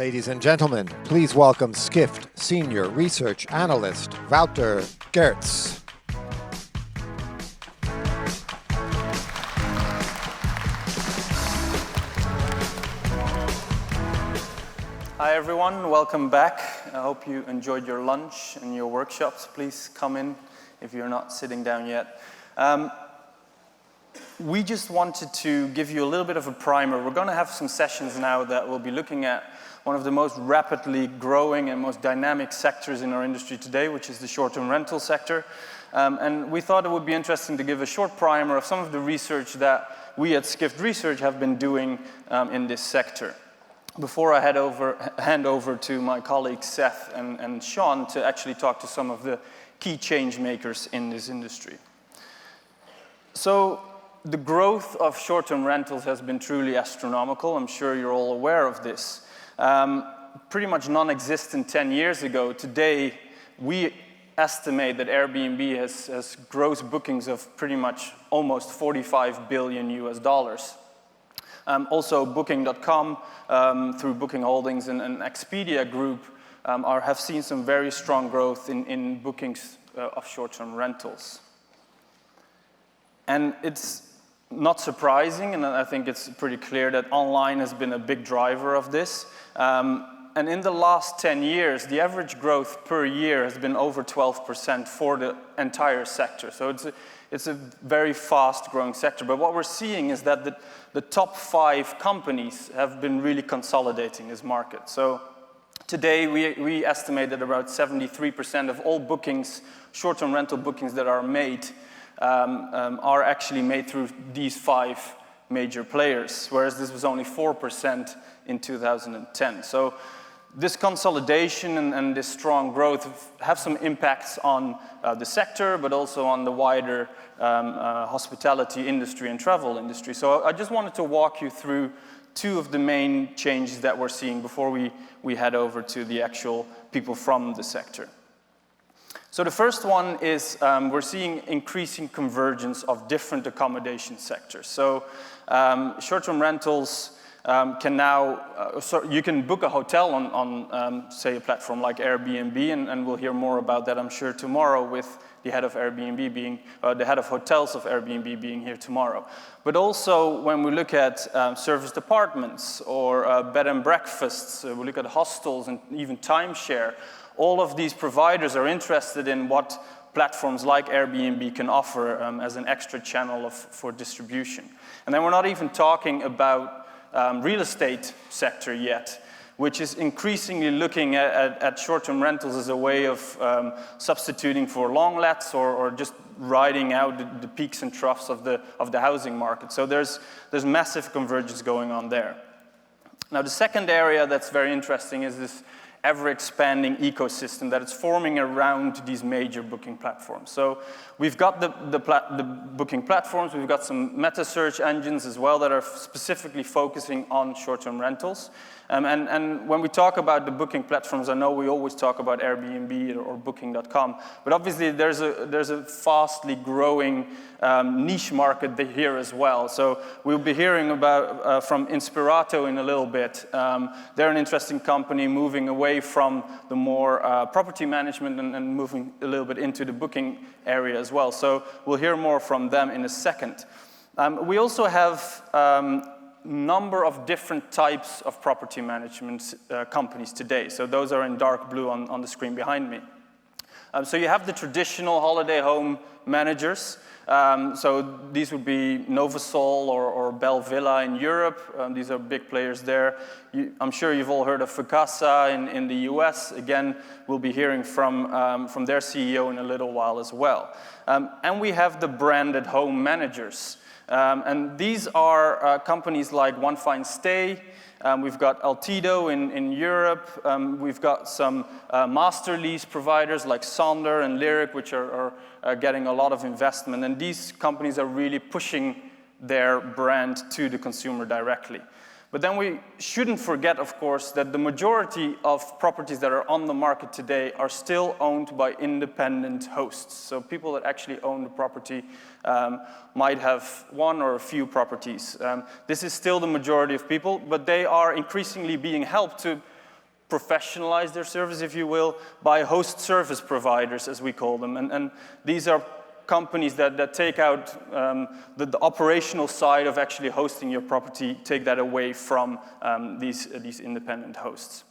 Ladies and gentlemen, please welcome Skift Senior Research Analyst, Wouter Geerts. Hi everyone, welcome back. I hope you enjoyed your lunch and your workshops. Please come in if you're not sitting down yet. We just wanted to give you a little bit of a primer. We're going to have some sessions now that will be looking at one of the most rapidly growing and most dynamic sectors in our industry today, which is the short-term rental sector. And we thought it would be interesting to give a short primer of some of the research that we at Skift Research have been doing in this sector. Before I hand over to my colleagues Seth and Sean to actually talk to some of the key change makers in this industry. So the growth of short-term rentals has been truly astronomical. I'm sure you're all aware of this. Pretty much non-existent 10 years ago. Today, we estimate that Airbnb has gross bookings of pretty much almost 45 billion US dollars. Also, Booking.com, through Booking Holdings and Expedia Group, have seen some very strong growth in bookings of short-term rentals. And it's not surprising, and I think it's pretty clear that online has been a big driver of this. And in the last 10 years, the average growth per year has been over 12% for the entire sector. So it's a very fast-growing sector. But what we're seeing is that the top 5 companies have been really consolidating this market. So today, we estimate that about 73% of all bookings, short-term rental bookings that are made, are actually made through these 5 major players, whereas this was only 4% in 2010. So this consolidation and this strong growth have some impacts on the sector, but also on the wider hospitality industry and travel industry. So I just wanted to walk you through 2 of the main changes that we're seeing before we head over to the actual people from the sector. So the first one is we're seeing increasing convergence of different accommodation sectors. So short-term rentals can now, you can book a hotel on say, a platform like Airbnb, and we'll hear more about that, I'm sure, tomorrow with the head of Airbnb being, the head of hotels of Airbnb being here tomorrow. But also when we look at serviced apartments or bed and breakfasts, we look at hostels and even timeshare, all of these providers are interested in what platforms like Airbnb can offer as an extra channel for distribution. And then we're not even talking about real estate sector yet, which is increasingly looking at short-term rentals as a way of substituting for long lets or just riding out the peaks and troughs of the housing market. So there's massive convergence going on there. Now the second area that's very interesting is this ever-expanding ecosystem that is forming around these major booking platforms. So we've got the booking platforms, we've got some meta search engines as well that are specifically focusing on short-term rentals. And when we talk about the booking platforms, I know we always talk about Airbnb or Booking.com, but obviously there's a fastly growing niche market here as well. So we'll be hearing about from Inspirato in a little bit. They're an interesting company moving away from the more property management and moving a little bit into the booking area as well. So we'll hear more from them in a second. We also have number of different types of property management companies today. So those are in dark blue on the screen behind me. So you have the traditional holiday home managers. So these would be Novasol or Bell Villa in Europe. These are big players there. I'm sure you've all heard of Vacasa in the US. Again, we'll be hearing from their CEO in a little while as well. And we have the branded home managers. And these are companies like One Fine Stay. We've got Altido in Europe. We've got some master lease providers like Sonder and Lyric, which are getting a lot of investment. And these companies are really pushing their brand to the consumer directly. But then we shouldn't forget, of course, that the majority of properties that are on the market today are still owned by independent hosts. So people that actually own the property might have one or a few properties. This is still the majority of people, but they are increasingly being helped to professionalize their service, if you will, by host service providers, as we call them. And these are companies that take out the operational side of actually hosting your property, take that away from these independent hosts.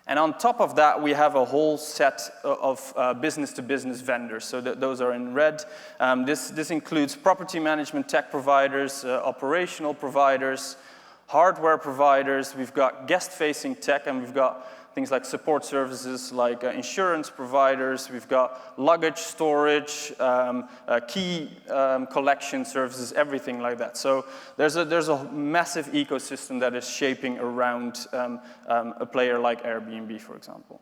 And on top of that, we have a whole set of business-to-business vendors. So those are in red. This includes property management tech providers, operational providers, hardware providers. We've got guest-facing tech, and we've got things like support services, like insurance providers. We've got luggage storage, key collection services, everything like that. So there's a massive ecosystem that is shaping around a player like Airbnb, for example.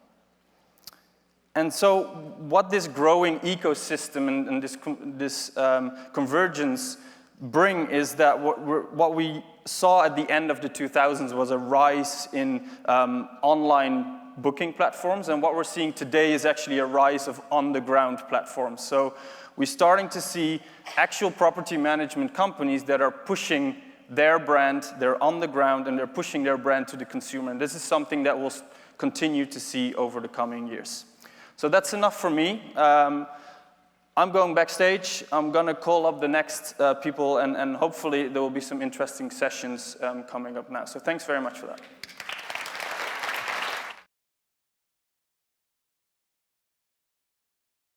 And so what this growing ecosystem and this convergence bring is that what we saw at the end of the 2000s was a rise in online booking platforms, and what we're seeing today is actually a rise of on-the-ground platforms. So we're starting to see actual property management companies that are pushing their brand, they're on the ground, and they're pushing their brand to the consumer, and this is something that we'll continue to see over the coming years. So that's enough for me. I'm going backstage. I'm going to call up the next people, and hopefully there will be some interesting sessions coming up now. So thanks very much for that.